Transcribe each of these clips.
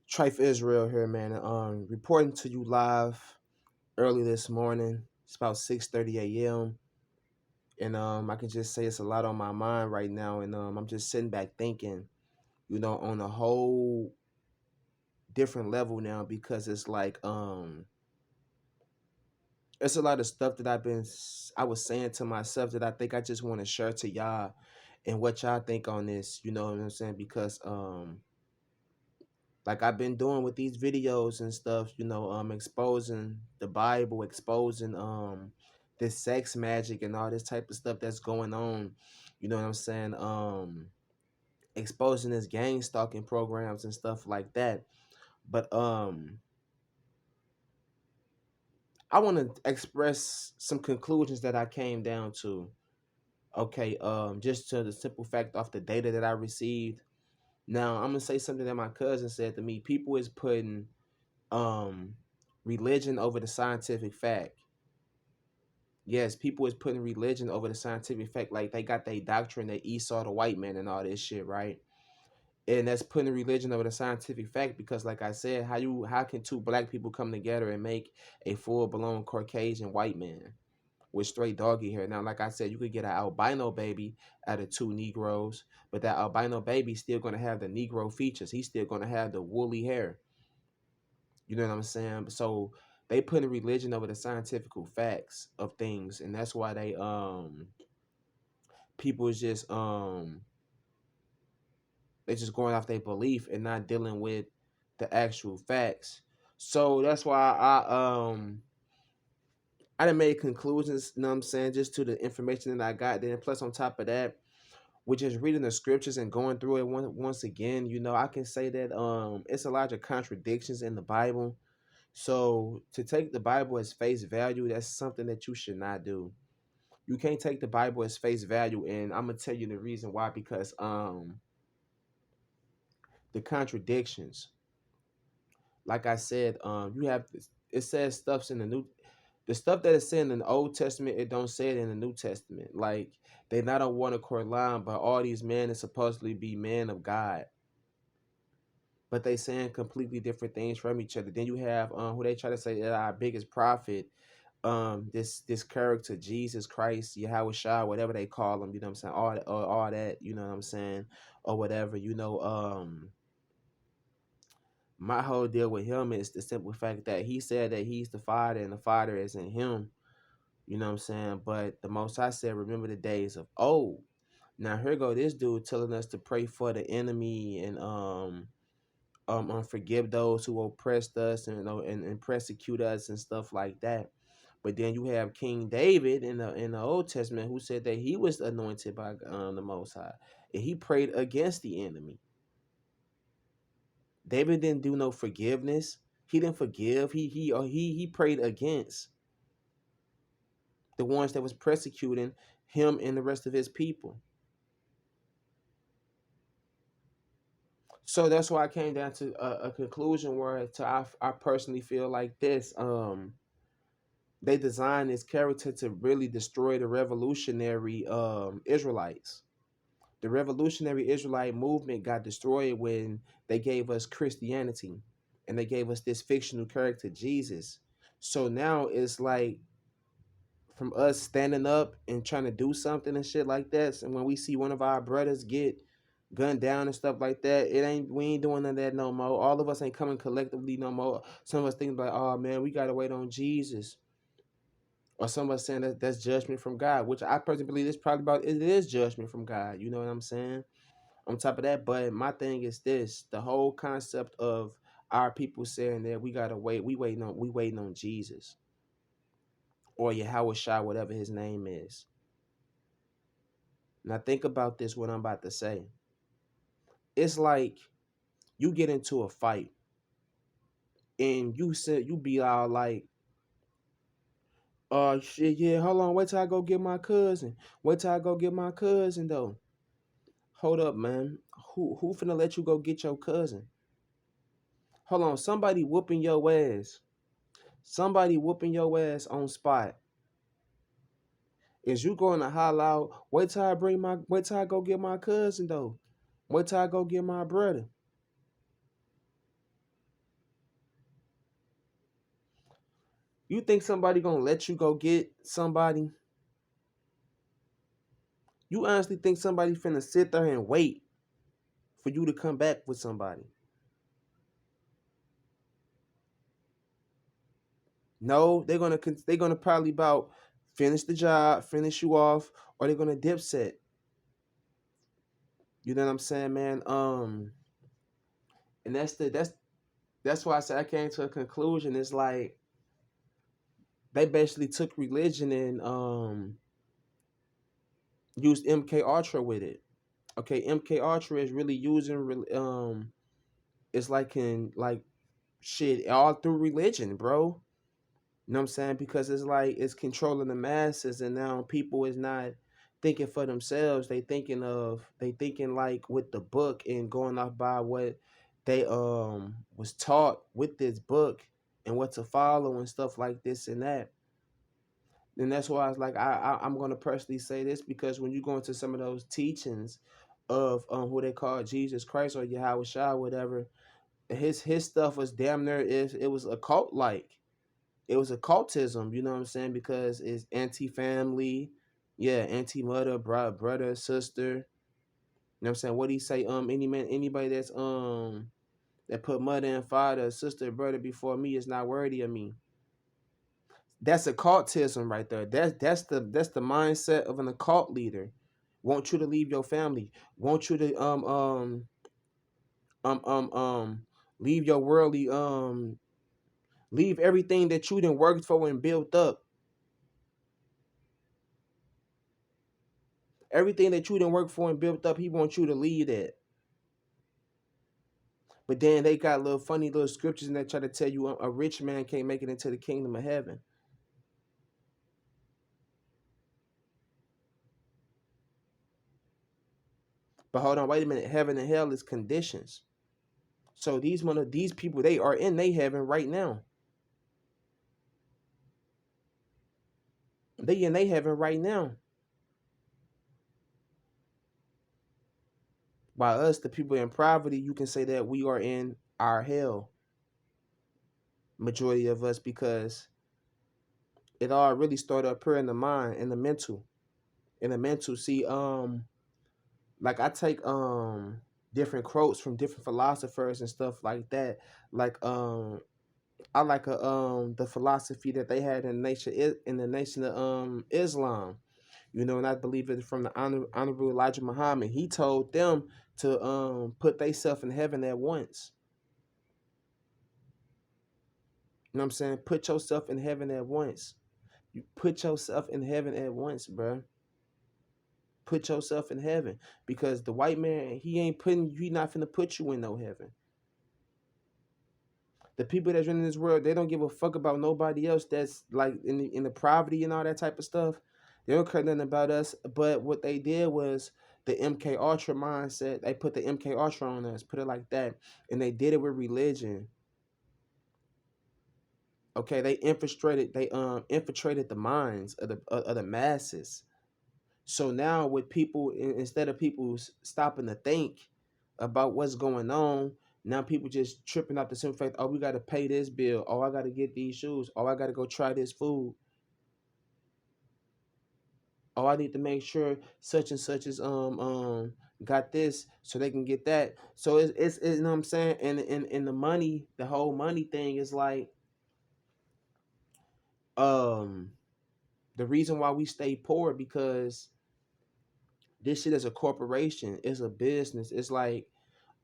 Trife Israel here, man. Reporting to you live early this morning. It's about 6:30 a.m. And I can just say it's a lot on my mind right now. And I'm just sitting back thinking, on a whole different level now because it's like it's a lot of stuff that I was saying to myself that I think I just want to share to y'all and what y'all think on this. You know what I'm saying? Because like I've been doing with these videos and stuff, exposing the Bible, exposing this sex magic and all this type of stuff that's going on, you know what I'm saying? Exposing this gang stalking programs and stuff like that. But I want to express some conclusions that I came down to. Okay, just to the simple fact off the data that I received. Now I'm gonna say something that my cousin said to me. People is putting um religion over the scientific fact. Yes, people is putting religion over the scientific fact. Like they got their doctrine that Esau the white man and all this shit, right? And that's putting religion over the scientific fact because, like I said, how can two black people come together and make a full blown Caucasian white man with straight doggy hair? Now, like I said, you could get an albino baby out of two Negroes, but that albino baby still gonna have the Negro features. He's still gonna have the woolly hair. You know what I'm saying? So they putting religion over the scientific facts of things, and that's why people is just they just going off their belief and not dealing with the actual facts. So that's why I done made conclusions, you know what I'm saying, just to the information that I got. Then plus on top of that, with just reading the scriptures and going through it once again, I can say that it's a lot of contradictions in the Bible. So to take the Bible as face value, that's something that you should not do. You can't take the Bible as face value, and I'm gonna tell you the reason why. Because the contradictions, like I said, you have it says stuffs in the stuff that is said in the Old Testament, it don't say it in the New Testament. Like they not on one accord line, but all these men is supposedly be men of God, but they saying completely different things from each other. Then you have who they try to say that our biggest prophet, this character Jesus Christ, Yahweh Shah, whatever they call him, you know what I'm saying, all that, you know what I'm saying, or whatever, my whole deal with him is the simple fact that he said that he's the Father and the Father is in him, you know what I'm saying. But the Most High said, remember the days of old. Now here go this dude telling us to pray for the enemy and forgive those who oppressed us and persecute us and stuff like that. But then you have King David in the Old Testament who said that he was anointed by the Most High and he prayed against the enemy. David didn't do no forgiveness. He didn't forgive. He prayed against the ones that was persecuting him and the rest of his people. So that's why I came down to a conclusion where I personally feel like this. They designed this character to really destroy the revolutionary Israelites. The revolutionary Israelite movement got destroyed when they gave us Christianity and they gave us this fictional character, Jesus. So now it's like from us standing up and trying to do something and shit like that. And when we see one of our brothers get gunned down and stuff like that, we ain't doing none of that no more. All of us ain't coming collectively no more. Some of us think like, oh man, we gotta wait on Jesus. Or some of us saying that's judgment from God, which I personally believe is probably about it is judgment from God. You know what I'm saying? On top of that, but my thing is this: the whole concept of our people saying that we gotta wait, we waiting on Jesus or Yahweh Shai, whatever his name is. Now think about this: what I'm about to say. It's like you get into a fight and you be all like, "Oh shit, yeah, hold on, wait till I go get my cousin. Wait till I go get my cousin though." Hold up, man. Who finna let you go get your cousin? Hold on, somebody whooping your ass. Somebody whooping your ass on spot. Is you going to holler out, wait till I go get my cousin though? Wait till I go get my brother. You think somebody gonna let you go get somebody? You honestly think somebody finna sit there and wait for you to come back with somebody? No, they're gonna probably about finish the job, finish you off, or they're gonna dip set. You know what I'm saying, man? And that's why I said I came to a conclusion. It's like they basically took religion and used MK Ultra with it. Okay, MK Ultra is really using it's like in like shit all through religion, bro. You know what I'm saying? Because it's like it's controlling the masses, and now people is not thinking for themselves. They thinking like with the book and going off by what they was taught with this book and what to follow and stuff like this and that. And that's why I was like, I'm gonna personally say this because when you go into some of those teachings of who they call Jesus Christ or Yahweh Shah, whatever, his stuff was damn near it was a cult like. It was occultism, you know what I'm saying? Because it's anti-family, yeah, anti-mother, brother, sister. You know what I'm saying? What do you say? Anybody that's that put mother and father, sister, brother before me is not worthy of me. That's occultism right there. That's the mindset of an occult leader. Want you to leave your family. Want you to um um um leave your worldly leave everything that you done worked for and built up. Everything that you done worked for and built up, he wants you to leave that. But then they got little funny little scriptures and they try to tell you a rich man can't make it into the kingdom of heaven. But hold on, wait a minute. Heaven and hell is conditions. So these people, they are in they heaven right now. They in they heaven right now. While us, the people in poverty, you can say that we are in our hell. Majority of us, because it all really started up here in the mind, in the mental. In the mental. See, like I take different quotes from different philosophers and stuff like that. Like I like the philosophy that they had in the nation of Islam. You know, and I believe it from the honorable Elijah Muhammad. He told them to put themselves in heaven at once. You know what I'm saying? Put yourself in heaven at once. You put yourself in heaven at once, bro. Put yourself in heaven, because the white man, he not finna put you in no heaven. The people that's running this world, they don't give a fuck about nobody else that's like in the poverty and all that type of stuff. They don't care nothing about us. But what they did was the MK Ultra mindset. They put the MK Ultra on us, put it like that, and they did it with religion. Okay, they infiltrated the minds of the masses. So now with people, instead of people stopping to think about what's going on, now people just tripping off the simple fact, oh, we got to pay this bill. Oh, I got to get these shoes. Oh, I got to go try this food. Oh, I need to make sure such and such is got this so they can get that. So it's you know what I'm saying? And the money, the whole money thing is like um the reason why we stay poor, because this shit is a corporation, it's a business. It's like,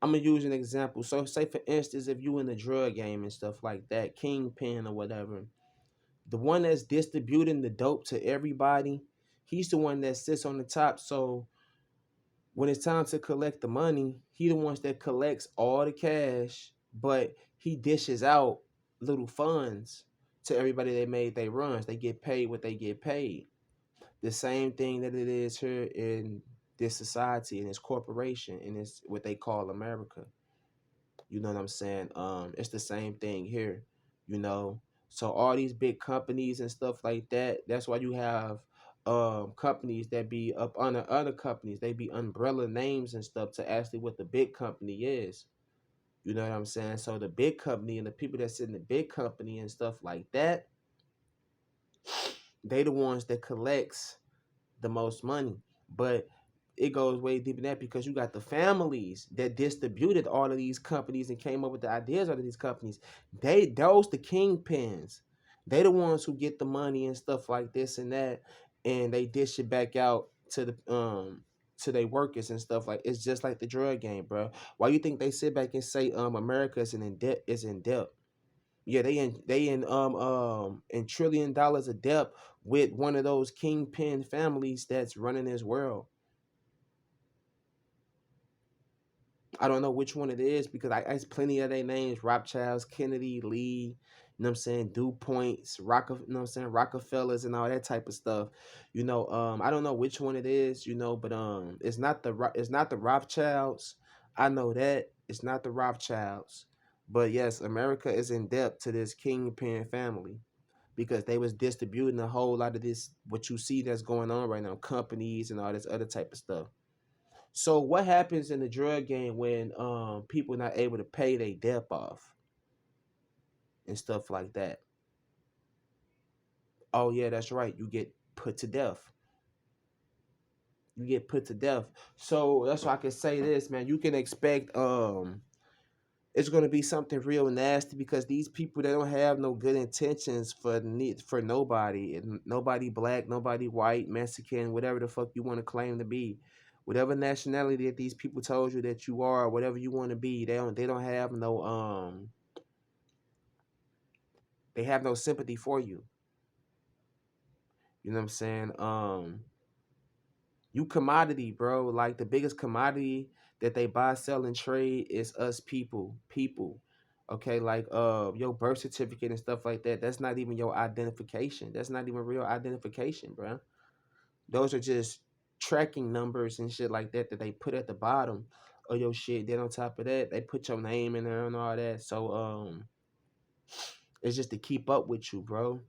I'm gonna use an example. So say for instance, if you in the drug game and stuff like that, kingpin or whatever, the one that's distributing the dope to everybody, he's the one that sits on the top. So when it's time to collect the money, he the ones that collects all the cash, but he dishes out little funds to everybody that made they runs. They get paid what they get paid. The same thing that it is here in this society, in this corporation, in this what they call America. You know what I'm saying? It's the same thing here, you know. So all these big companies and stuff like that, that's why you have companies that be up under other companies. They be umbrella names and stuff to actually what the big company is. You know what I'm saying? So the big company and the people that sit in the big company and stuff like that, they the ones that collects the most money. But it goes way deeper than that because you got the families that distributed all of these companies and came up with the ideas of these companies. Those the kingpins. They the ones who get the money and stuff like this and that, and they dish it back out to their workers and stuff like it's just like the drug game, bro. Why you think they sit back and say America is in debt? Yeah, they in $1 trillion of debt with one of those kingpin families that's running this world. I don't know which one it is because I plenty of their names: Rothschilds, Kennedy, Lee. You know what I'm saying? DuPoints, you know what I'm saying? Rockefellers and all that type of stuff. I don't know which one it is. But it's not the Rothschilds. I know that it's not the Rothschilds. But yes, America is in debt to this kingpin family because they was distributing a whole lot of this what you see that's going on right now, companies and all this other type of stuff. So what happens in the drug game when people not able to pay their debt off and stuff like that? Oh yeah, that's right. You get put to death. You get put to death. So that's why I can say this, man. You can expect it's gonna be something real nasty because these people they don't have no good intentions for nobody, and nobody black, nobody white, Mexican, whatever the fuck you want to claim to be, whatever nationality that these people told you that you are, whatever you want to be, they don't have no they have no sympathy for you. You know what I'm saying? You commodity, bro. Like the biggest commodity that they buy, sell, and trade is us people. People. Okay, like your birth certificate and stuff like that. That's not even your identification. That's not even real identification, bro. Those are just tracking numbers and shit like that that they put at the bottom of your shit. Then on top of that, they put your name in there and all that. So it's just to keep up with you, bro.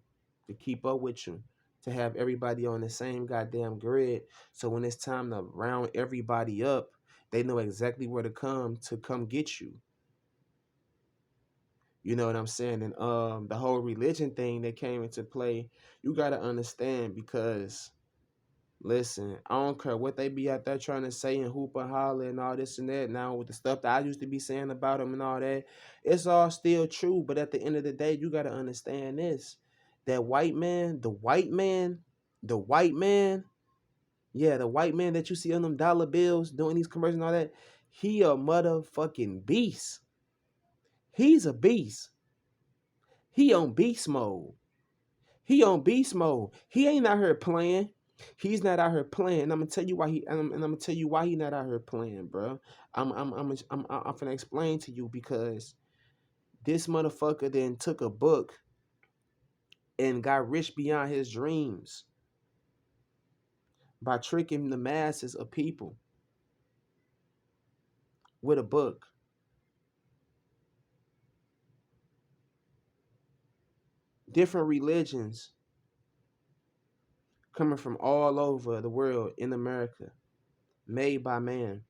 To keep up with you. To have everybody on the same goddamn grid. So when it's time to round everybody up, they know exactly where to come get you. You know what I'm saying? And the whole religion thing that came into play, you gotta understand because listen, I don't care what they be out there trying to say and hoop and holler and all this and that. Now with the stuff that I used to be saying about them and all that, it's all still true. But at the end of the day, you gotta understand this: that white man, the white man, yeah, the white man that you see on them dollar bills doing these commercials and all that, he a motherfucking beast. He's a beast. He on beast mode. He on beast mode. He ain't out here playing. He's not out here playing. I'm gonna tell you why I'm gonna tell you why he not out here playing, bro. I'm gonna explain to you because this motherfucker then took a book and got rich beyond his dreams by tricking the masses of people with a book. Different religions coming from all over the world in America, made by man.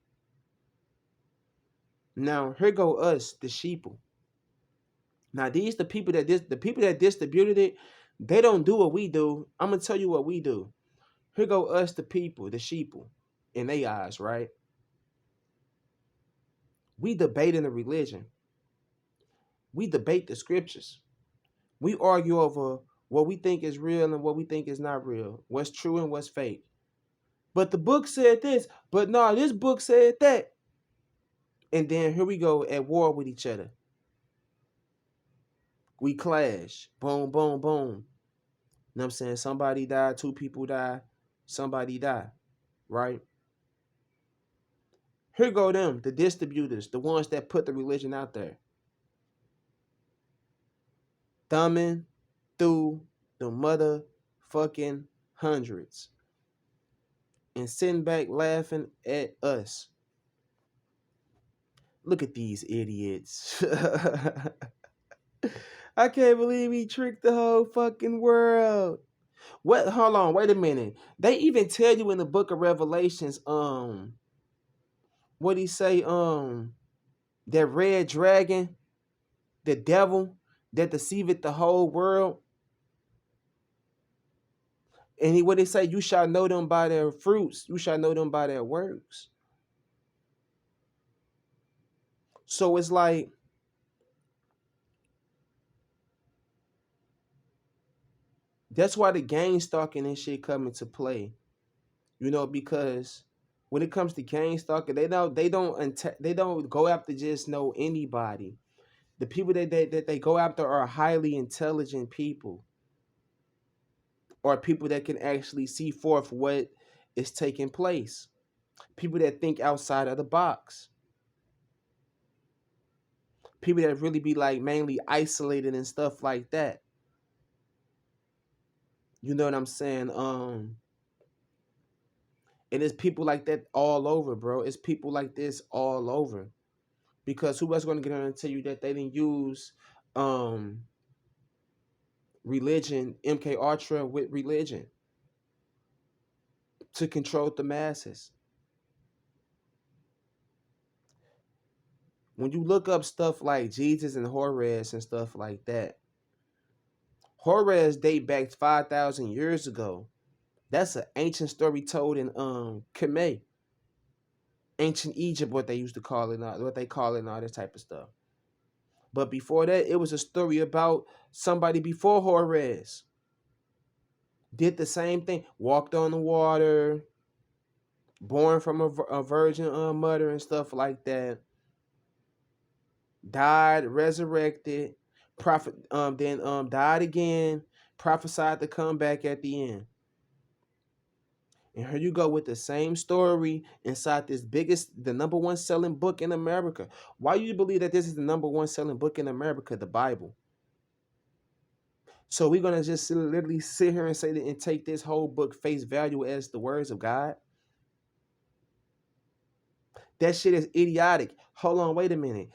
Now here go us, the sheeple. Now these the people that distributed it, they don't do what we do. I'm gonna tell you what we do. Here go us, the people, the sheeple, in their eyes, right? We debate in the religion. We debate the scriptures. We argue over what we think is real and what we think is not real, what's true and what's fake. But the book said this, but no, this book said that. And then here we go at war with each other. We clash. Boom, boom, boom. You know what I'm saying? Somebody died, two people die, somebody die, right? Here go them, the distributors, the ones that put the religion out there. Thumbing through the motherfucking hundreds and sitting back laughing at us. Look at these idiots. I can't believe he tricked the whole fucking world. What? Hold on, wait a minute. They even tell you in the book of Revelations, what he say, that red dragon, the devil that deceiveth the whole world, and he what they say, you shall know them by their fruits, you shall know them by their works. So it's like that's why the gang stalking and shit come into play. Because when it comes to gang stalking, they don't go after just know anybody. The people that they go after are highly intelligent people, or people that can actually see forth what is taking place. People that think outside of the box. People that really be like mainly isolated and stuff like that. You know what I'm saying? And it's people like that all over, bro. It's people like this all over. Because who else gonna get on and tell you that they didn't use um religion, MK Ultra with religion to control the masses? When you look up stuff like Jesus and Horus and stuff like that, Horus date back 5,000 years ago. That's an ancient story told in Kemet, ancient Egypt, what they used to call it, what they call it, and all this type of stuff. But before that, it was a story about somebody before Horus did the same thing, walked on the water, born from a virgin mother and stuff like that, died, resurrected, prophet, then died again, prophesied to come back at the end. And here you go with the same story inside this the number one selling book in America. Why do you believe that this is the number one selling book in America, the Bible? So we're gonna just literally sit here and say that and take this whole book face value as the words of God? That shit is idiotic. Hold on, wait a minute.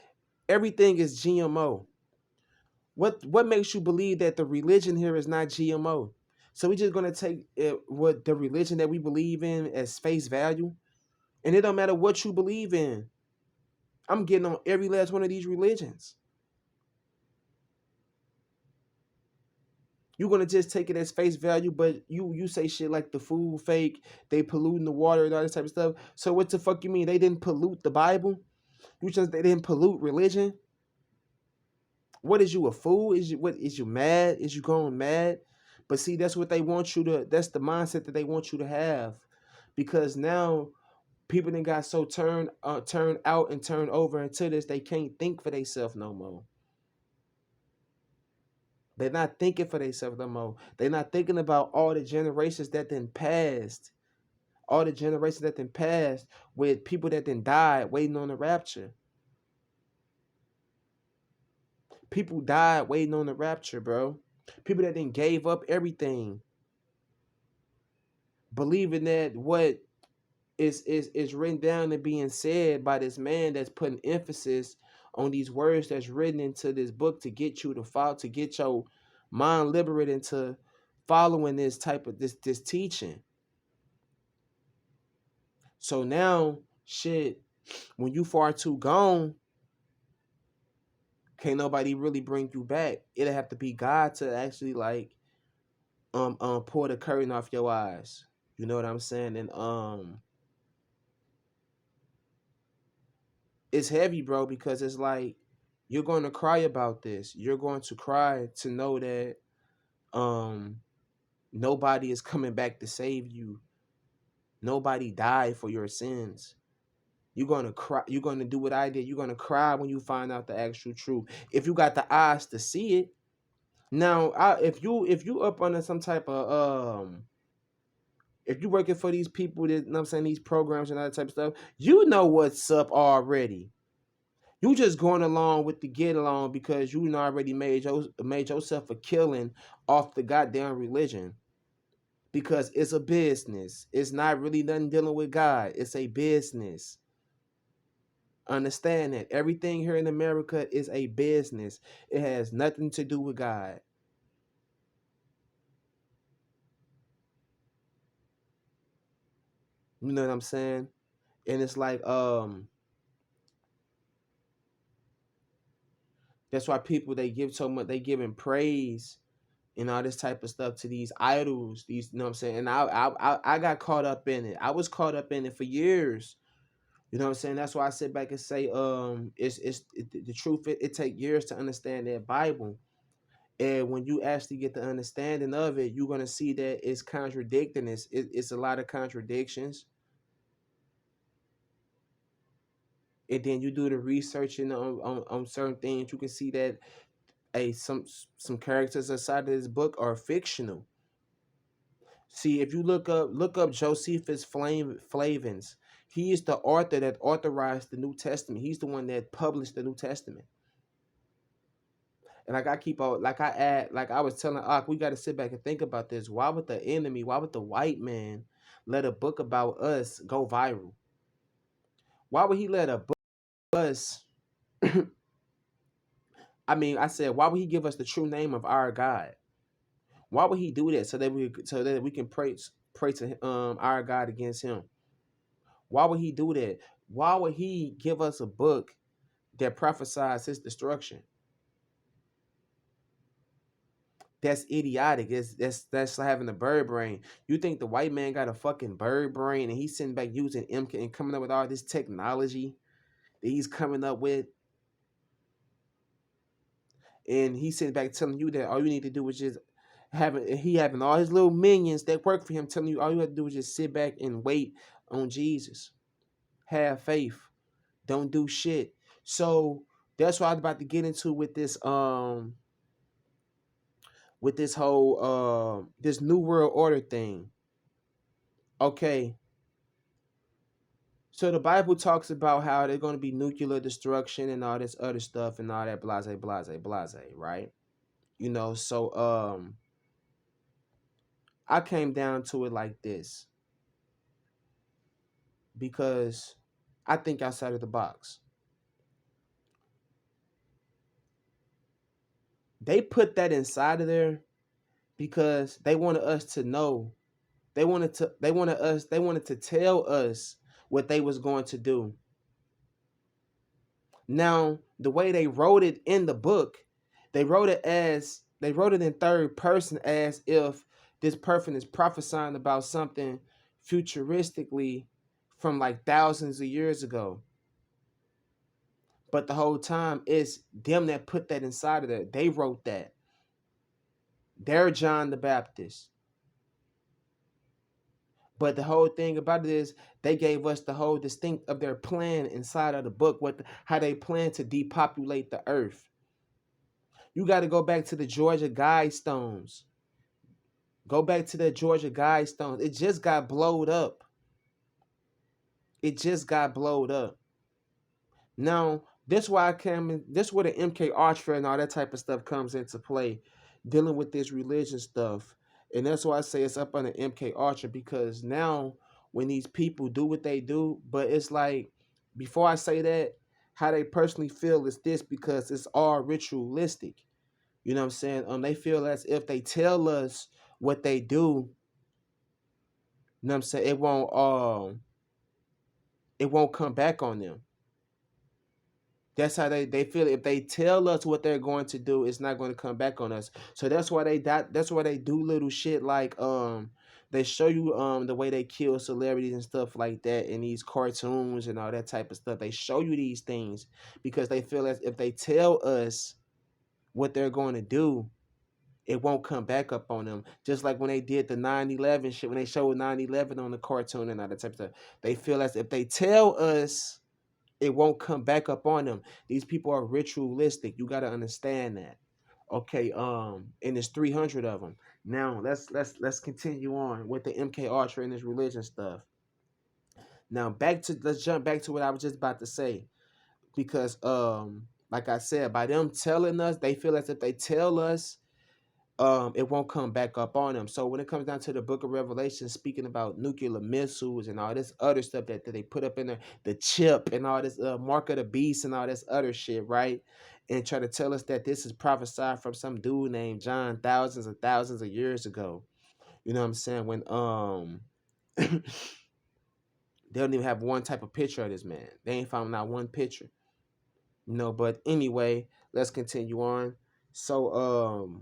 Everything is GMO. What makes you believe that the religion here is not GMO? So we're just gonna take what the religion that we believe in as face value, and it don't matter what you believe in. I'm getting on every last one of these religions. You're gonna just take it as face value, but you say shit like the food fake, they polluting the water and all this type of stuff. So what the fuck you mean they didn't pollute the Bible? You just they didn't pollute religion? What is you, a fool? Is you mad? Is you going mad? But see, that's what they want you to. That's the mindset that they want you to have, because now people then got so turned out and turned over into this, they can't think for themselves no more. They're not thinking for themselves no more. They're not thinking about all the generations that then passed, all the generations that then passed with people that then died waiting on the rapture. People died waiting on the rapture, bro. People that then gave up everything, believing that what is written down and being said by this man that's putting emphasis on these words that's written into this book to get you to follow, to get your mind liberated into following this type of this teaching. So now, shit, when you far too gone, can't nobody really bring you back. It'll have to be God to actually like pull the curtain off your eyes. You know what I'm saying? And it's heavy, bro, because it's like you're going to cry about this. You're going to cry to know that um nobody is coming back to save you. Nobody died for your sins. You're gonna cry. You're gonna do what I did. You're gonna cry when you find out the actual truth. If you got the eyes to see it. Now, if you up under some type of if you working for these people that, you know what I'm saying, these programs and all that type of stuff, you know what's up already. You just going along with the get along because you already made yourself a killing off the goddamn religion. Because it's a business. It's not really nothing dealing with God. It's a business. Understand that everything here in America is a business. It has nothing to do with God. You know what I'm saying? And it's like that's why people they give so much, they giving praise and all this type of stuff to these idols. These, you know what I'm saying? And I got caught up in it. I was caught up in it for years. You know what I'm saying? That's why I sit back and say, the truth. It take years to understand that Bible, and when you actually get the understanding of it, you're gonna see that it's contradicting. It's a lot of contradictions, and then you do the researching on certain things. You can see that some characters inside of this book are fictional. See, if you look up Josephus Flavins, he is the author that authorized the New Testament. He's the one that published the New Testament. And like I keep on, like I add, like I was telling Ak, we got to sit back and think about this. Why would the enemy, why would the white man let a book about us go viral? Why would he let a book us? I mean, I said, why would he give us the true name of our God? Why would he do that so that we can pray to our God against him? Why would he do that? Why would he give us a book that prophesies his destruction? That's idiotic. That's having a bird brain. You think the white man got a fucking bird brain and he's sitting back using MK and coming up with all this technology that he's coming up with, and he's sitting back telling you that all you need to do is just having all his little minions that work for him telling you all you have to do is just sit back and wait on Jesus. Have faith. Don't do shit. So that's what I was about to get into with this whole this new world order thing. Okay. So the Bible talks about how there's going to be nuclear destruction and all this other stuff and all that blase blase blase, right? So I came down to it like this because I think outside of the box. They put that inside of there because they wanted us to know. They wanted to tell us what they was going to do. Now, the way they wrote it in the book, they wrote it in third person as if this person is prophesying about something futuristically from like thousands of years ago. But the whole time it's them that put that inside of there. They wrote that. They're John the Baptist. But the whole thing about it is they gave us the whole distinct of their plan inside of the book, how they plan to depopulate the earth. You got to go back to the Georgia Guidestones. Go back to the Georgia Guidestones. It just got blowed up. It just got blowed up. Now, this why I came in, this where the MK Ultra and all that type of stuff comes into play, dealing with this religion stuff. And that's why I say it's up on the MK Ultra, because now when these people do what they do, but it's like before I say that, how they personally feel is this, because it's all ritualistic. You know what I'm saying? They feel as if they tell us what they do, you know what I'm saying, it won't come back on them. That's how they feel. If they tell us what they're going to do, it's not going to come back on us. So that's why they do little shit like they show you the way they kill celebrities and stuff like that in these cartoons and all that type of stuff. They show you these things because they feel as if they tell us what they're going to do, it won't come back up on them. Just like when they did the 9/11 shit, when they showed 9/11 on the cartoon and all that type of stuff. They feel as if they tell us, it won't come back up on them. These people are ritualistic. You got to understand that. Okay, and there's 300 of them. Now let's continue on with the MK Ultra and this religion stuff. Now let's jump back to what I was just about to say, because like I said, by them telling us, they feel as if they tell us, it won't come back up on them. So when it comes down to the book of Revelation, speaking about nuclear missiles and all this other stuff that they put up in there, the chip and all this mark of the beast and all this other shit, right? And try to tell us that this is prophesied from some dude named John thousands and thousands of years ago. You know what I'm saying? When They don't even have one type of picture of this man. They ain't found not one picture. But anyway, let's continue on. So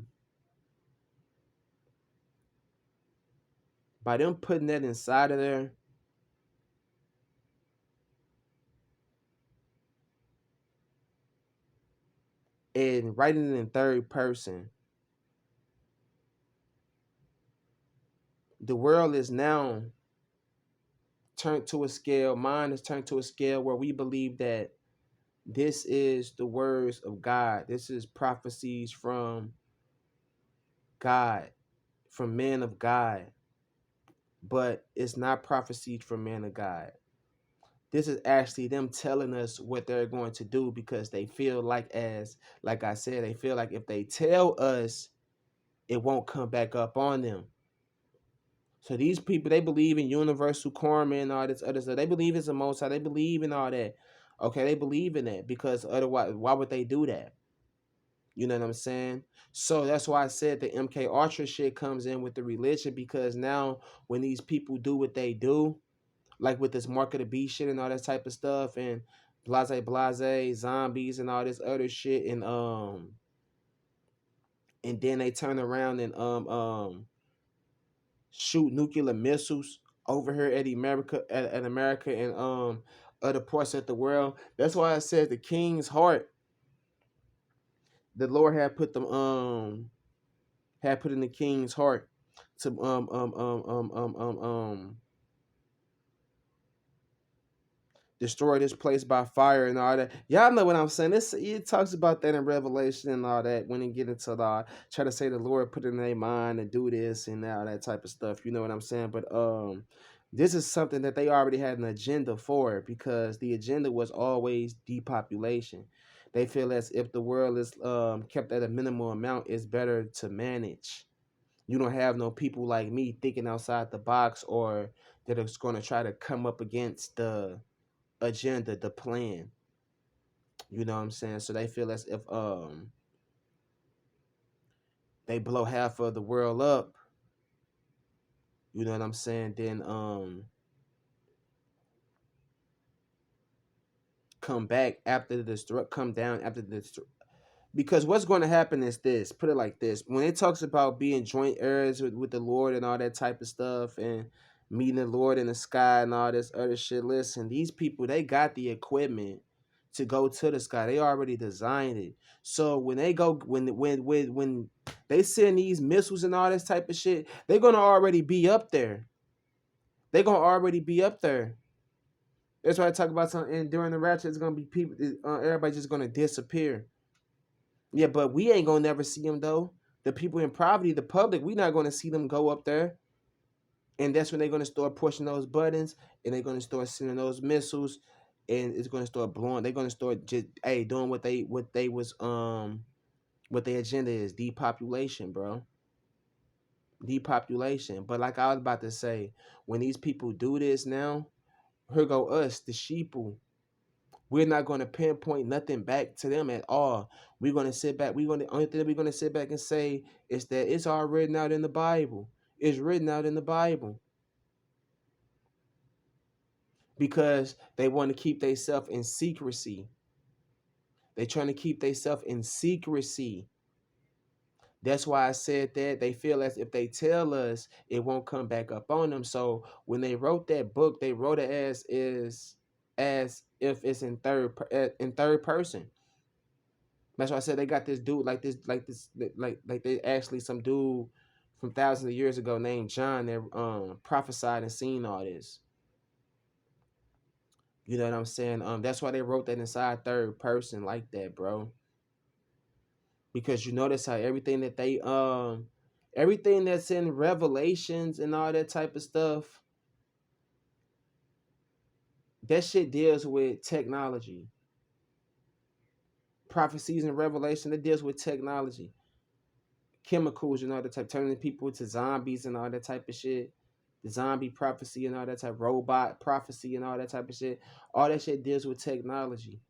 by them putting that inside of there and writing it in third person, the world is now turned to a scale, mind is turned to a scale where we believe that this is the words of God. This is prophecies from God, from men of God, but it's not prophecies from men of God. This is actually them telling us what they're going to do because they feel like I said, they feel like if they tell us, it won't come back up on them. So these people, they believe in universal karma and all this other stuff. They believe it's the most high. They believe in all that. Okay, they believe in that because otherwise, why would they do that? You know what I'm saying? So that's why I said the MK Ultra shit comes in with the religion because now when these people do what they do, like with this mark of the beast shit and all that type of stuff and blase zombies and all this other shit and then they turn around and shoot nuclear missiles over here at America and other parts of the world. That's why I said the king's heart, the Lord had put in the king's heart to destroy this place by fire and all that. Y'all know what I'm saying. This it talks about that in Revelation and all that when it get into the try to say the Lord put it in their mind to do this and all that type of stuff. You know what I'm saying? But this is something that they already had an agenda for because the agenda was always depopulation. They feel as if the world is kept at a minimal amount, it's better to manage. You don't have no people like me thinking outside the box or that is going to try to come up against the agenda, the plan. You know what I'm saying? So they feel as if they blow half of the world up, you know what I'm saying, then come back after the come down after the because what's going to happen is this, put it like this, when it talks about being joint heirs with the Lord and all that type of stuff and meeting the Lord in the sky and all this other shit, listen, these people, they got the equipment to go to the sky. They already designed it. So when they go when they send these missiles and all this type of shit, they're gonna already be up there. They're gonna already be up there. That's why I talk about something. And during the rapture, it's gonna be people. Everybody just gonna disappear. Yeah, but we ain't gonna never see them though. The people in poverty, the public, we not gonna see them go up there. And that's when they're gonna start pushing those buttons, and they're gonna start sending those missiles, and it's gonna start blowing. They're gonna start just doing what they was what their agenda is, depopulation, bro. Depopulation. But like I was about to say, when these people do this now, here go us, the sheeple. We're not going to pinpoint nothing back to them at all. We're going to sit back. Only thing we're going to sit back and say is that it's all written out in the Bible. It's written out in the Bible because they want to keep themselves in secrecy. They trying to keep themselves in secrecy. That's why I said that they feel as if they tell us, it won't come back up on them. So when they wrote that book, they wrote it as if it's in third person. That's why I said they got this dude like they actually some dude from thousands of years ago named John that prophesied and seen all this. You know what I'm saying? That's why they wrote that inside third person like that, bro. Because you notice how everything that's in Revelations and all that type of stuff, that shit deals with technology. Prophecies and Revelation, it deals with technology. Chemicals and all that type, turning people to zombies and all that type of shit. The zombie prophecy and all that type, robot prophecy and all that type of shit. All that shit deals with technology.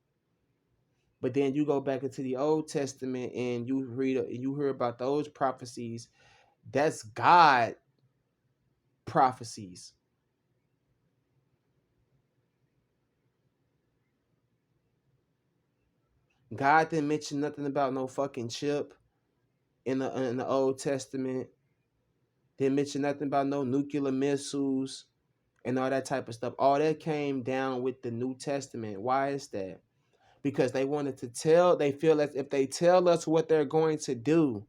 But then you go back into the Old Testament and you hear about those prophecies. That's God prophecies. God didn't mention nothing about no fucking chip in the Old Testament. Didn't mention nothing about no nuclear missiles and all that type of stuff. All that came down with the New Testament. Why is that? Because they wanted to tell, they feel as if they tell us what they're going to do,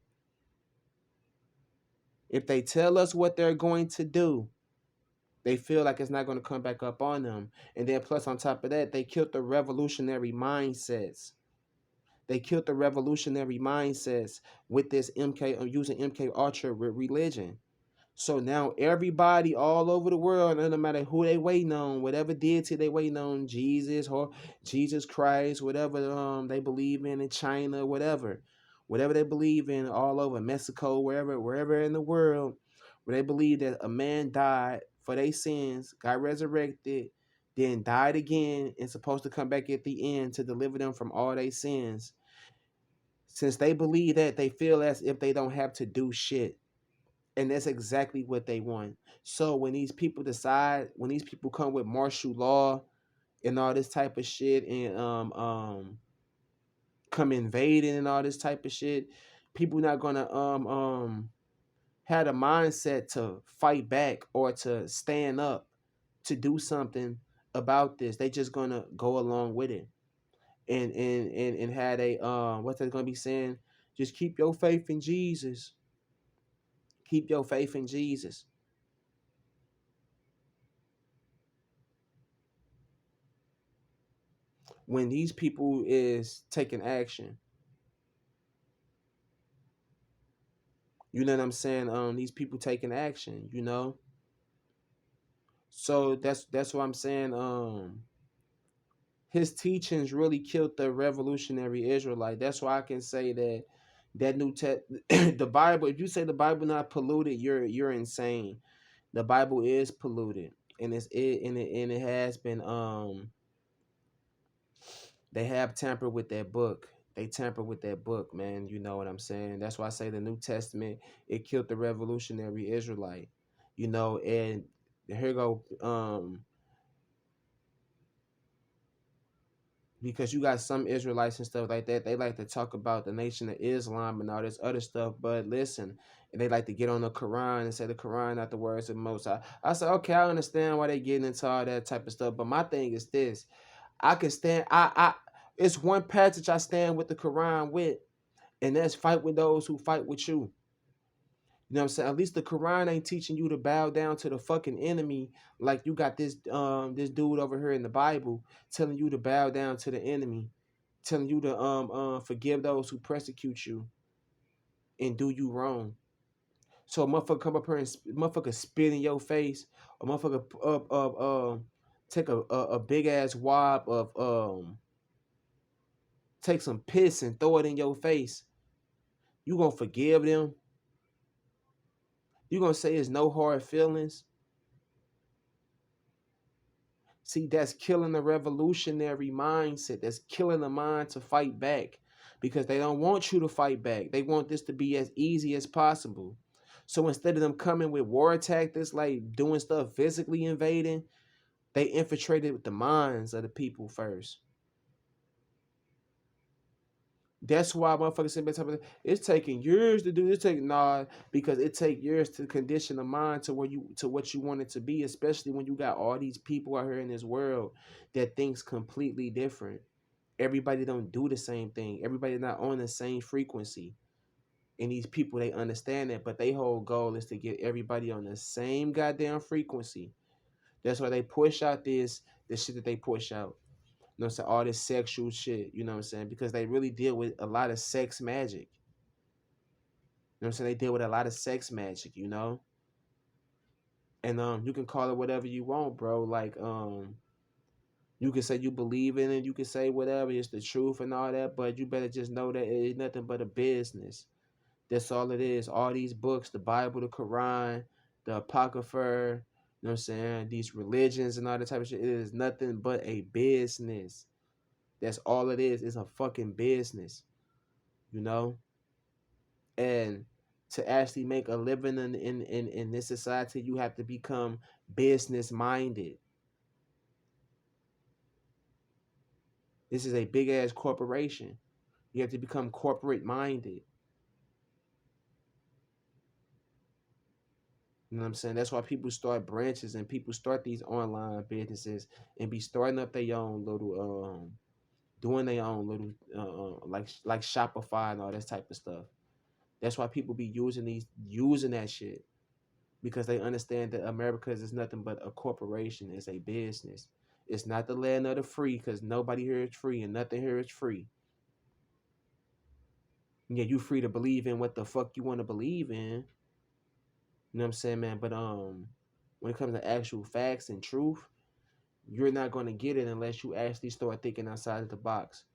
if they tell us what they're going to do, they feel like it's not going to come back up on them. And then plus on top of that, they killed the revolutionary mindsets. They killed the revolutionary mindsets with this MK, using MK Ultra religion. So now everybody all over the world, no matter who they waiting on, whatever deity they waiting on, Jesus or Jesus Christ, whatever they believe in China, whatever they believe in, all over Mexico, wherever in the world, where they believe that a man died for their sins, got resurrected, then died again, and supposed to come back at the end to deliver them from all their sins. Since they believe that, they feel as if they don't have to do shit, and that's exactly what they want. So when these people decide, when these people come with martial law and all this type of shit, and come invading and all this type of shit, people not gonna have a mindset to fight back or to stand up to do something about this. They just gonna go along with it, and had a what they're gonna be saying, just keep your faith in Jesus. Keep your faith in Jesus. When these people is taking action, you know what I'm saying? These people taking action, you know. So that's what I'm saying. His teachings really killed the revolutionary Israelite. That's why I can say that the Bible. If you say the Bible not polluted, you're insane. The Bible is polluted, and it has been they have tampered with that book. They tampered with that book, man. You know what I'm saying? That's why I say the New Testament, it killed the revolutionary Israelite. You know, and here go because you got some Israelites and stuff like that. They like to talk about the Nation of Islam and all this other stuff. But listen, and they like to get on the Quran and say the Quran not the words of Most High. I said, okay, I understand why they getting into all that type of stuff. But my thing is this: I can stand. It's one passage I stand with the Quran with, and that's fight with those who fight with you. You know what I'm saying? At least the Quran ain't teaching you to bow down to the fucking enemy, like you got this dude over here in the Bible telling you to bow down to the enemy, telling you to forgive those who persecute you and do you wrong. So a motherfucker come up here and motherfucker spit in your face, a motherfucker take a big ass wad of take some piss and throw it in your face. You gonna forgive them? You gonna say it's no hard feelings? See, that's killing the revolutionary mindset. That's killing the mind to fight back because they don't want you to fight back. They want this to be as easy as possible. So instead of them coming with war tactics, like doing stuff physically invading, they infiltrated with the minds of the people first. That's why motherfuckers say it's taking years to do this. Because it take years to condition the mind to where you to what you want it to be, especially when you got all these people out here in this world that thinks completely different. Everybody don't do the same thing. Everybody not on the same frequency. And these people they understand that, but their whole goal is to get everybody on the same goddamn frequency. That's why they push out this shit that they push out. You know what I'm saying? All this sexual shit, you know what I'm saying? Because they really deal with a lot of sex magic. You know what I'm saying? They deal with a lot of sex magic, you know? And you can call it whatever you want, bro. Like you can say you believe in it, you can say whatever, it's the truth and all that, but you better just know that it ain't nothing but a business. That's all it is. All these books, the Bible, the Quran, the Apocrypha, you know what I'm saying? These religions and all that type of shit, it is nothing but a business. That's all it is. It's a fucking business, you know? And to actually make a living in this society, you have to become business minded. This is a big ass corporation. You have to become corporate minded. You know what I'm saying? That's why people start branches and people start these online businesses and be starting up their own little doing their own little like Shopify and all that type of stuff. That's why people be using that shit because they understand that America is nothing but a corporation, it's a business. It's not the land of the free because nobody here is free and nothing here is free. Yeah, you free to believe in what the fuck you want to believe in. You know what I'm saying, man? But when it comes to actual facts and truth, you're not gonna get it unless you actually start thinking outside of the box.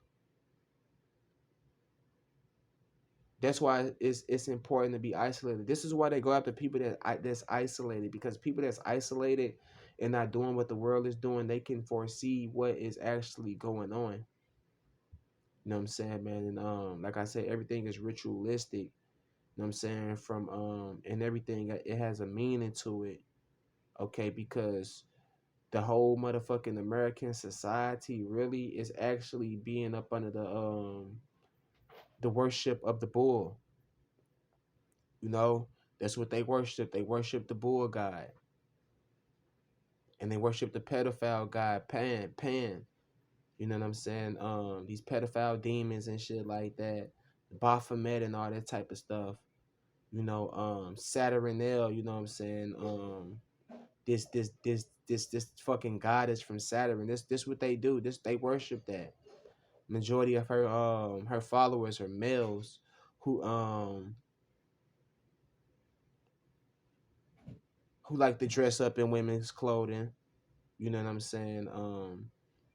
That's why it's important to be isolated. This is why they go after people that's isolated, because people that's isolated and not doing what the world is doing, they can foresee what is actually going on. You know what I'm saying, man? And like I said, everything is ritualistic. You know what I'm saying? From and everything it has a meaning to it. Okay, because the whole motherfucking American society really is actually being up under the worship of the bull. You know, that's what they worship. They worship the bull god, and they worship the pedophile god Pan. You know what I'm saying? These pedophile demons and shit like that, Baphomet and all that type of stuff. You know, Saturnel. You know what I'm saying? This fucking goddess from Saturn. This what they do. This they worship that. Majority of her followers are males who who like to dress up in women's clothing. You know what I'm saying?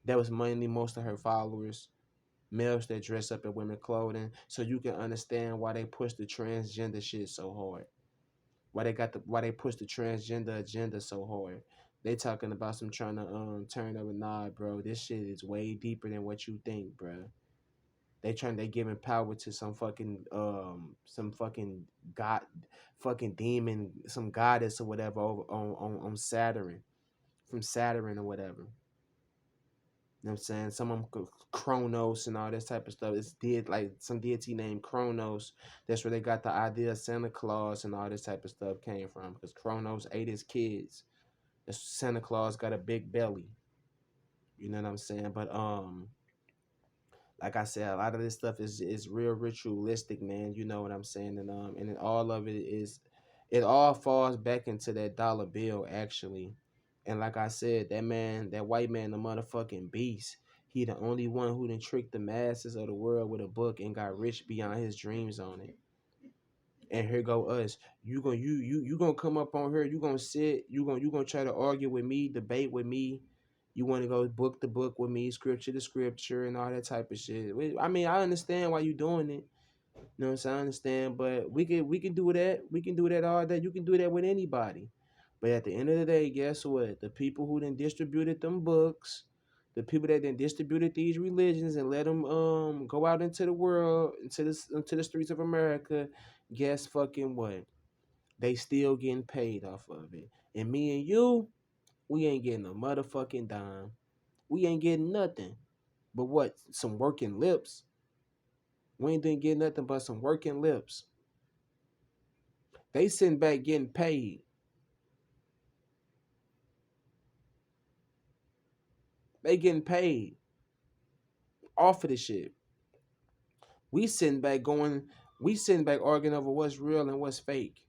That was mainly most of her followers, males that dress up in women's clothing. So you can understand why they push the transgender shit so hard. Why they push the transgender agenda so hard. They talking about some trying to turn over. Nah, bro, this shit is way deeper than what you think, bro. They giving power to some fucking god, fucking demon, some goddess or whatever over on Saturn, from Saturn or whatever. You know what I'm saying? Some of them Chronos and all this type of stuff. It's did like some deity named Chronos. That's where they got the idea of Santa Claus and all this type of stuff came from. Because Chronos ate his kids. Santa Claus got a big belly. You know what I'm saying? But like I said, a lot of this stuff is real ritualistic, man. You know what I'm saying? And all of it is, it all falls back into that dollar bill actually. And like I said, that man, that white man, the motherfucking beast. He the only one who done tricked the masses of the world with a book and got rich beyond his dreams on it. And here go us. You gonna come up on here. You gonna sit. You gonna try to argue with me, debate with me. You want to go book to book with me, scripture to scripture, and all that type of shit. I mean, I understand why you doing it. You know what I'm saying? I understand, but we can do that. We can do that all day. You can do that with anybody. But at the end of the day, guess what? The people who then distributed them books, the people that then distributed these religions and let them go out into the world, into the streets of America, guess fucking what? They still getting paid off of it. And me and you, we ain't getting a motherfucking dime. We ain't getting nothing. But what? Some working lips. We ain't didn't get nothing but some working lips. They sitting back getting paid. They getting paid off of the shit. We sitting back going, we sitting back arguing over what's real and what's fake.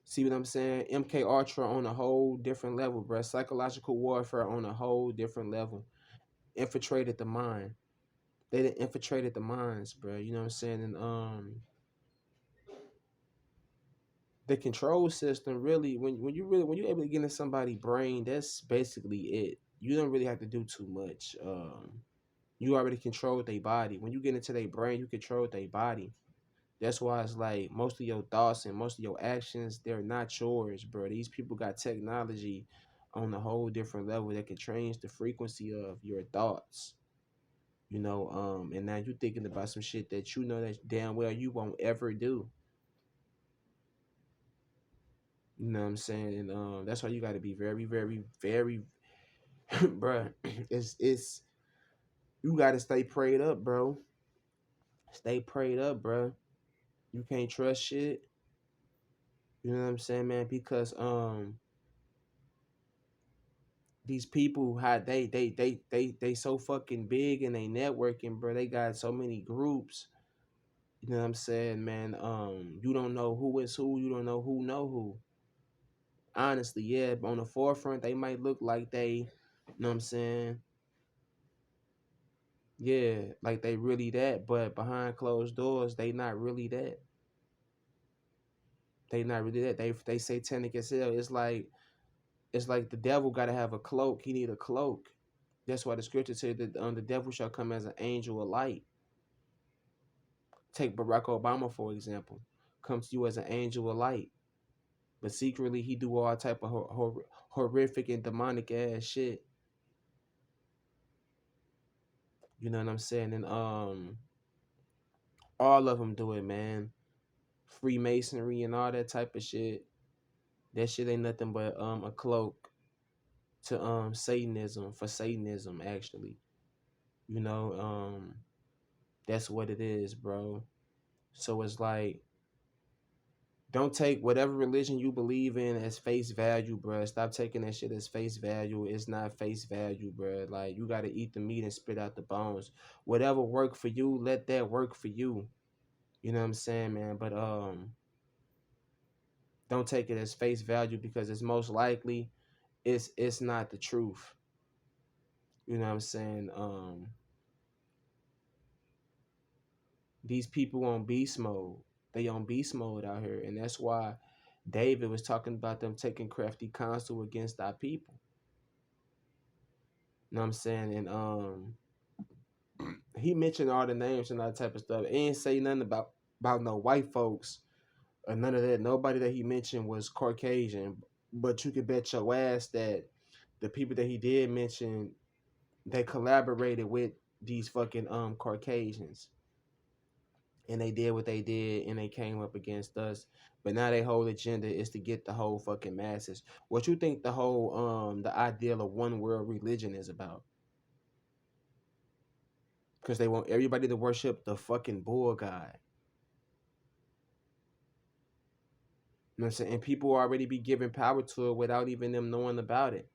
See what I'm saying? MK Ultra on a whole different level, bro. Psychological warfare on a whole different level. Infiltrated the mind. They done infiltrated the minds, bro. You know what I'm saying? And the control system really, when you able to get in somebody's brain, that's basically it. You don't really have to do too much. You already control their body. When you get into their brain, you control their body. That's why it's like most of your thoughts and most of your actions, they're not yours, bro. These people got technology on a whole different level that can change the frequency of your thoughts. You know, and now you're thinking about some shit that you know that damn well you won't ever do. You know what I'm saying? And that's why you got to be very, very, very, bruh. It's You gotta stay prayed up, bro. Stay prayed up, bro. You can't trust shit. You know what I'm saying, man? Because these people had they so fucking big and they networking, bro. They got so many groups. You know what I'm saying, man? You don't know who is who. You don't know who. Honestly, yeah. On the forefront, they might look like they, you know what I'm saying? Yeah, like they really that, but behind closed doors, they not really that. They not really that. They satanic as hell. It's like the devil got to have a cloak. He need a cloak. That's why the scripture said that the devil shall come as an angel of light. Take Barack Obama for example. Comes to you as an angel of light, but secretly he do all type of horrific and demonic ass shit. You know what I'm saying? And all of them do it, man. Freemasonry and all that type of shit. That shit ain't nothing but a cloak to Satanism, for Satanism actually. You know, that's what it is, bro. So it's like, don't take whatever religion you believe in as face value, bro. Stop taking that shit as face value. It's not face value, bro. Like, you gotta eat the meat and spit out the bones. Whatever work for you, let that work for you. You know what I'm saying, man? But don't take it as face value because it's most likely it's not the truth. You know what I'm saying? These people on beast mode. They on beast mode out here, and that's why David was talking about them taking crafty counsel against our people. You know what I'm saying? And he mentioned all the names and all that type of stuff. He ain't say nothing about no white folks or none of that. Nobody that he mentioned was Caucasian. But you could bet your ass that the people that he did mention, they collaborated with these fucking Caucasians. And they did what they did and they came up against us. But now their whole agenda is to get the whole fucking masses. What you think the whole the ideal of one world religion is about? Because they want everybody to worship the fucking bull god. You know what I'm saying? And people already be giving power to it without even them knowing about it.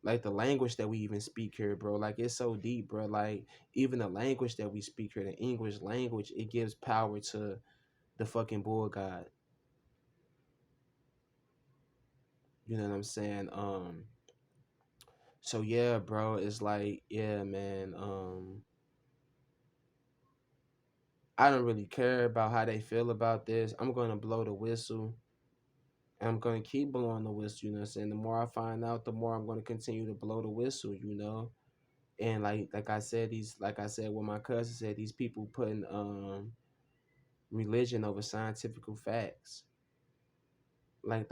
Like the language that we even speak here, bro. Like it's so deep, bro. Like even the language that we speak here, the English language, it gives power to the fucking bull god. You know what I'm saying? So yeah, bro, it's like, yeah, man. I don't really care about how they feel about this. I'm gonna blow the whistle. And I'm gonna keep blowing the whistle, you know what I'm saying? The more I find out, the more I'm gonna continue to blow the whistle, you know. And like I said, what my cousin said, these people putting religion over scientific facts. Let's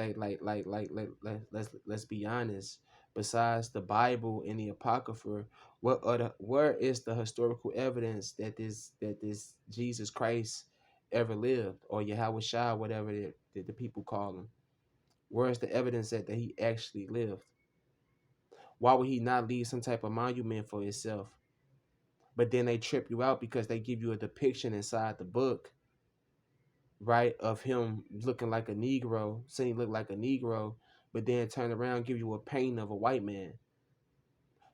be honest. Besides the Bible and the Apocrypha, where is the historical evidence that this Jesus Christ ever lived, or Yahweh Shah, whatever the people call him? Where is the evidence that he actually lived? Why would he not leave some type of monument for himself? But then they trip you out because they give you a depiction inside the book, right, of him looking like a Negro, saying he looked like a Negro, but then turn around and give you a painting of a white man.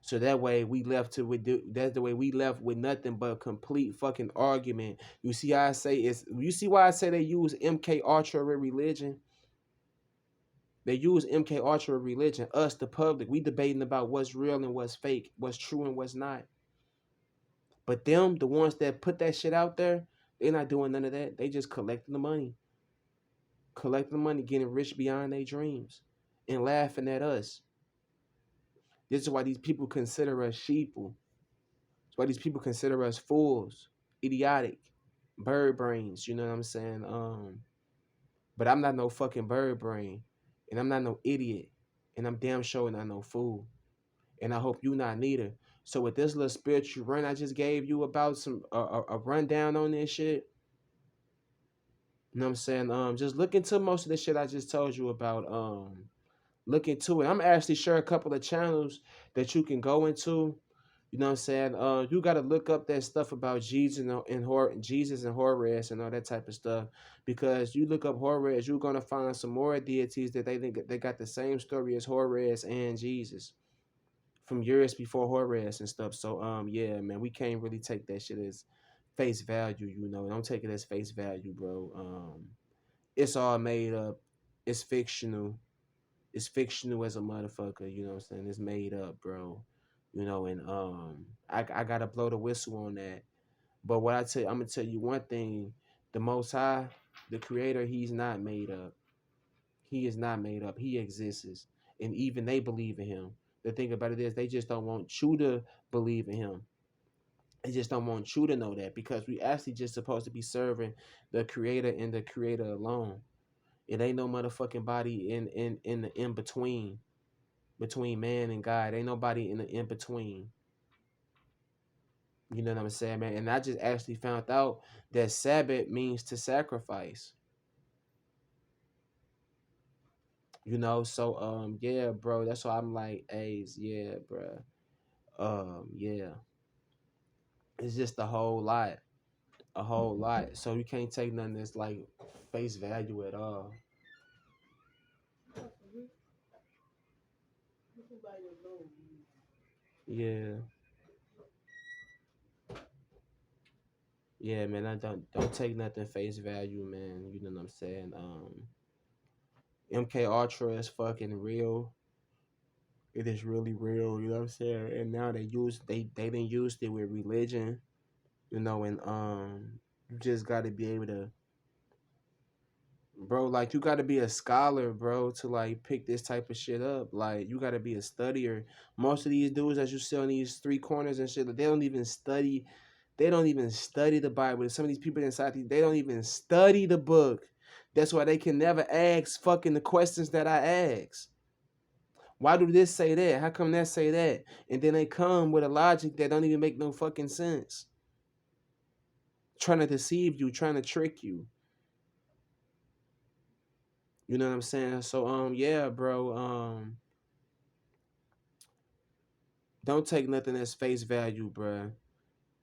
So that way we left to with that's the way we left with nothing but a complete fucking argument. You see how I say it's you see why I say they use MK Ultra religion? They use MK Ultra religion. Us, the public, we debating about what's real and what's fake, what's true and what's not. But them, the ones that put that shit out there, they're not doing none of that. They just collecting the money, getting rich beyond their dreams, and laughing at us. This is why these people consider us sheeple. That's why these people consider us fools, idiotic, bird brains. You know what I'm saying? But I'm not no fucking bird brain, and I'm not no idiot, and I'm damn sure not no fool, and I hope you not neither. So with this little spiritual run I just gave you about some a rundown on this shit, you know what I'm saying? Just look into most of the shit I just told you about. Look into it. I'm actually sure a couple of channels that you can go into You know what I'm saying? You gotta look up that stuff about Jesus and Horus and all that type of stuff, because you look up Horus, you're gonna find some more deities that they think they got the same story as Horus and Jesus from years before Horus and stuff. So yeah, man, we can't really take that shit as face value. You know, don't take it as face value, bro. It's all made up. It's fictional. It's fictional as a motherfucker. You know what I'm saying? It's made up, bro. You know, and I gotta blow the whistle on that. But what I tell you, I'm gonna tell you one thing: the Most High, the Creator, He's not made up. He is not made up. He exists, and even they believe in Him. The thing about it is, they just don't want you to believe in Him. They just don't want you to know that, because we actually just supposed to be serving the Creator and the Creator alone. It ain't no motherfucking body in the in between man and God. Ain't nobody in the in between. You know what I'm saying, man? And I just actually found out that Sabbath means to sacrifice. You know, so yeah, bro. That's why I'm like, hey, yeah, bro. Yeah. It's just a whole lot. A whole lot. So you can't take nothing that's like face value at all. Yeah. Yeah, man. I don't take nothing face value, man. You know what I'm saying? MK Ultra is fucking real. It is really real, you know what I'm saying? And now they didn't use it with religion, you know, and you just gotta be able to, bro, like you gotta be a scholar, bro, to like pick this type of shit up. Like you gotta be a studier. Most of these dudes that you see on these three corners and shit, like, they don't even study the Bible. Some of these people inside they don't even study the book. That's why they can never ask fucking the questions that I ask. Why do this say that? How come that say that? And then they come with a logic that don't even make no fucking sense. Trying to deceive you, trying to trick you. You know what I'm saying? So yeah, bro. Don't take nothing as face value, bro.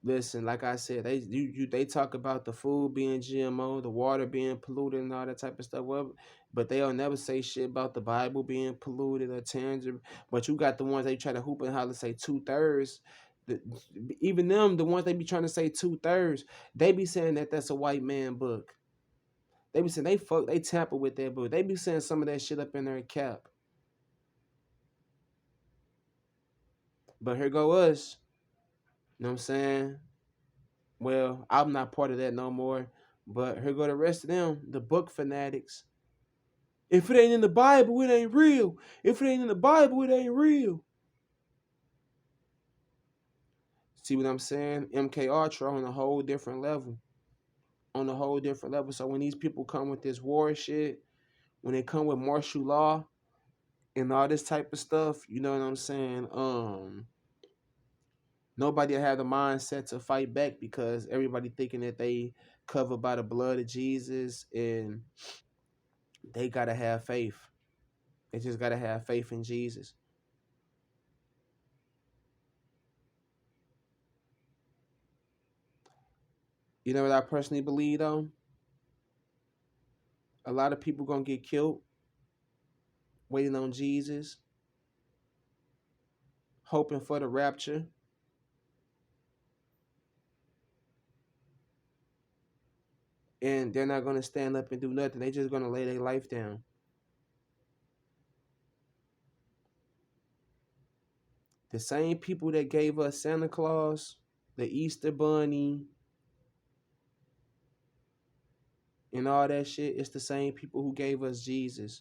Listen, like I said, they talk about the food being GMO, the water being polluted, and all that type of stuff. Well, but they'll never say shit about the Bible being polluted or tangible. But you got the ones they try to hoop and holler say 2/3. The, even them, the ones they be trying to say 2/3, they be saying that that's a white man book. They be saying they tamper with that book. They be saying some of that shit up in their cap. But here go us. You know what I'm saying? Well, I'm not part of that no more. But here go the rest of them, the book fanatics. If it ain't in the Bible, it ain't real. If it ain't in the Bible, it ain't real. See what I'm saying? MK Ultra on a whole different level. On a whole different level. So when these people come with this war shit, when they come with martial law and all this type of stuff, you know what I'm saying? Nobody had the mindset to fight back, because everybody thinking that they covered by the blood of Jesus, and they gotta have faith. They just gotta have faith in Jesus. You know what I personally believe though? A lot of people gonna get killed waiting on Jesus, hoping for the rapture, and they're not gonna stand up and do nothing. They just gonna lay their life down. The same people that gave us Santa Claus, the Easter Bunny, and all that shit, it's the same people who gave us Jesus.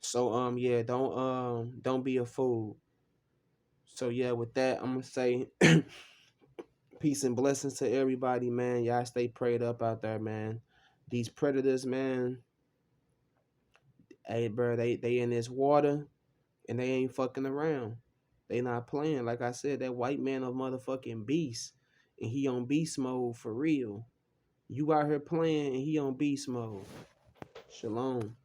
So yeah, don't be a fool. So yeah, with that, I'm gonna say peace and blessings to everybody, man. Y'all stay prayed up out there, man. These predators, man. Hey, bro, they in this water and they ain't fucking around. They not playing. Like I said, that white man a motherfucking beast, and he on beast mode for real. You out here playing and he on beast mode. Shalom.